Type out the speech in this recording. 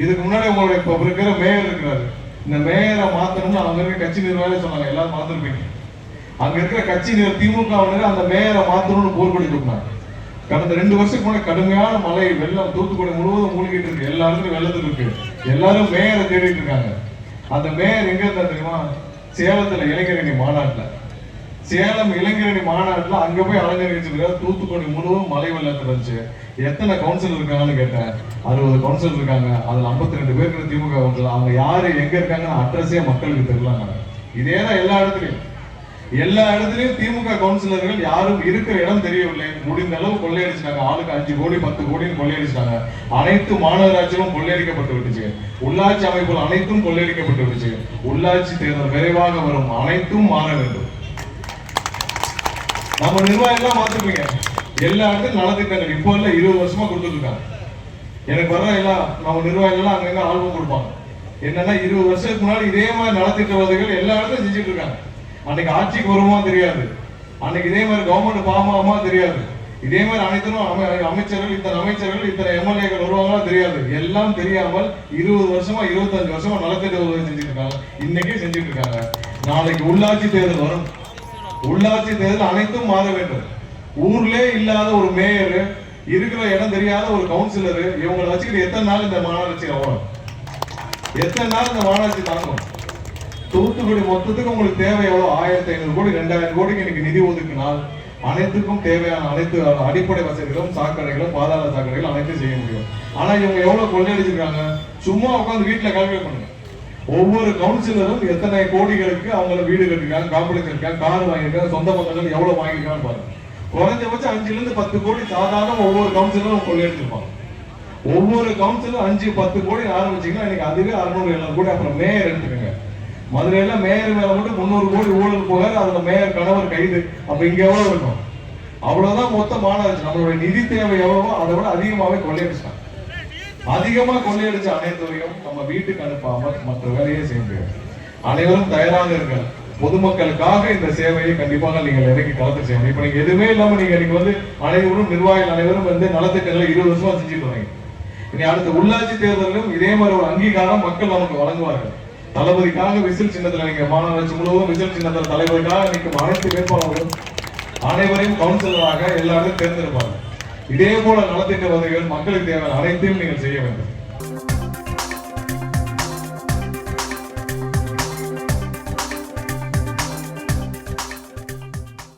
இதுக்கு முன்னாடி உங்களுடைய இப்ப இருக்கிற மேயர் இருக்கிறாரு, இந்த மேயரை மாத்தணும்னு அவங்க இருக்க கட்சி நிர்வாகிகள் சொன்னாங்க, எல்லாரும் மறந்துருப்பீங்க. அங்க இருக்கிற கட்சி திமுக அந்த மேயரை மாத்தணும்னு போர்க்கொடி தூக்கினாங்க. கடந்த 2 வருஷத்துக்கு முன்னாடி கடுமையான மழை வெள்ளம் தூத்துக்குடி முழுவதும் மூழ்கிட்டு இருக்கு, எல்லா இடத்துலயும் வெள்ளத்துக்கு இருக்கு, எல்லாரும் மேயரை தேடிட்டு இருக்காங்க. அந்த மேயர் எங்க இருந்தா தெரியுமா? சேலத்துல இளைஞரணி மாநாட்டுல, சேலம் இளைஞரணி மாநாட்டுல அங்க போய் அலங்கரிச்சு தூத்துக்குடி முழுவதும் மழை வெள்ளத்துல இருந்துச்சு. எத்தனை கவுன்சிலர் இருக்காங்கன்னு கேட்டேன். 60 கவுன்சிலர் இருக்காங்க. அதுல 52 பேருக்கு திமுக கவுன்சிலர். அவங்க யாரு எங்க இருக்காங்கன்னு அட்ரஸே மக்களுக்கு தெரியலாங்க. இதேதான் எல்லா இடத்துலயும் திமுக கவுன்சிலர்கள் யாரும் இருக்கிற இடம் தெரியவில்லை. முடிந்த அளவு கொள்ளையடிச்சிட்டாங்க. ஆளுக்கு 5 கோடி 10 கோடின்னு கொள்ளையடிச்சிட்டாங்க. அனைத்து மாநகராட்சிகளும் கொள்ளையடிக்கப்பட்டு விட்டுச்சு. உள்ளாட்சி அமைப்புகள் அனைத்தும் கொள்ளையடிக்கப்பட்டு விட்டுச்சு. உள்ளாட்சி தேர்தல் விரைவாக வரும், அனைத்தும் மாற வேண்டும். நம்ம நிர்வாகம் மாத்திருப்பீங்க. எல்லா இடத்துக்கும் நலத்திட்டங்கள் இப்போ இல்ல 20 வருஷமா கொடுத்துட்டு இருக்காங்க. எனக்கு வர்ற எல்லாம் நம்ம நிர்வாகிகள் அங்கங்க ஆல்பம் கொடுப்பாங்க. என்னன்னா 20 வருஷத்துக்கு முன்னாடி இதே மாதிரி நலத்திட்ட உதவிகள் எல்லா இடத்துலையும் செஞ்சுட்டு இருக்காங்க. அன்னைக்கு ஆட்சிக்கு வருமா தெரியாது, அன்னைக்கு இதே மாதிரி கவர்மெண்ட் பாமாமா தெரியாது, இதே மாதிரி அனைத்தும் அமைச்சர்கள் இத்தனை எம்எல்ஏக்கள் வருவாங்களா தெரியாது. எல்லாம் தெரியாமல் 20 வருஷமா 25 வருஷமா நலத்திட்ட உதவி செஞ்சுட்டு இருக்காங்க. இன்னைக்கு செஞ்சுட்டு இருக்காங்க. நாளைக்கு உள்ளாட்சி தேர்தல் வரும். உள்ளாட்சி தேர்தல் அனைத்தும் மாற வேண்டும். ஊர்ல இல்லாத ஒரு மேயர், இருக்கிற இடம் தெரியாத ஒரு கவுன்சிலர், இவங்களை வச்சுக்கிட்டு எத்தனை நாள் இந்த மாநகராட்சி ஆகும்? எத்தனை நாள் இந்த மாநகராட்சி தாங்கும்? தூத்துக்குடி மொத்தத்துக்கு உங்களுக்கு தேவை எவ்வளவு? 1500 கோடி 2000 கோடிக்கு இன்னைக்கு நிதி ஒதுக்கினால் அனைத்துக்கும் தேவையான அனைத்து அடிப்படை வசதிகளும், சாக்கடைகளும், பாதாள சாக்கடைகளும் அனைத்தும் செய்ய முடியும். ஆனா இவங்க எவ்வளவு கொள்ளையடிச்சிருக்காங்க? சும்மா உட்காந்து வீட்டுல கால்குலேட் பண்ணுங்க. ஒவ்வொரு கவுன்சிலரும் எத்தனை கோடிகளுக்கு அவங்கள வீடு கட்டிருக்காங்க, காம்பளெக்ஸ் இருக்காங்க, கார் வாங்கியிருக்காங்க, சொந்த பந்தங்கள் எவ்வளவு வாங்கியிருக்கான்னு பாருங்க. குறைஞ்சபட்சம் 5 to 10 கோடி சாதாரண ஒவ்வொரு கவுன்சிலரும் கொள்ளையடிச்சிருப்பாங்க. ஒவ்வொரு கவுன்சிலரும் 5-10 கோடி ஆரம்பிச்சீங்கன்னா இன்னைக்கு அதுவே 600-700 கோடி. அப்புறம் மேயர் எடுத்துக்கோங்க. மதுரையில மேயர் மேல மட்டும் 300 கோடி ஊழல் போகாது. அதுல மேயர் கணவர் கைது. அப்ப இங்க எவ்வளவு இருக்கும்? அவ்வளவுதான் மொத்த மாநகராட்சி. நம்மளுடைய நிதி தேவை எவ்வளவோ அதை விட அதிகமாவே கொள்ளையடிச்சாங்க. அதிகமா கொள்ளையடிச்ச அனைத்தையும் நம்ம வீட்டுக்கு அனுப்பாம மற்ற வேலையே செய்ய முடியாது. அனைவரும் தயாராக இருக்க பொதுமக்களுக்காக இந்த சேவையை கண்டிப்பாக நீங்கள் இறங்கி கலந்து செய்யணும். இப்ப நீங்க எதுவுமே இல்லாம நீங்க அனைவரும் நிர்வாகிகள் அனைவரும் நலத்திட்டங்களை 20 வருஷமா செஞ்சுட்டு வரீங்க. இனி அடுத்த உள்ளாட்சி தேர்தலிலும் இதே மாதிரி ஒரு அங்கீகாரம் மக்கள் நமக்கு வழங்குவார்கள். தளபதிக்காக விசில் சின்னத்துல நீங்க மாநகராட்சி முழுவதும் விசில் சின்னத்துல தலைவருக்காக நிற்கும் அனைத்து வேட்பாளர்களும் அனைவரையும் கவுன்சிலராக எல்லாரும் தேர்ந்தெடுப்பாங்க. இதே போல நலத்திட்ட உதவிகள் மக்களுக்கு தேவையான அனைத்தையும் நீங்கள் செய்ய வேண்டும்.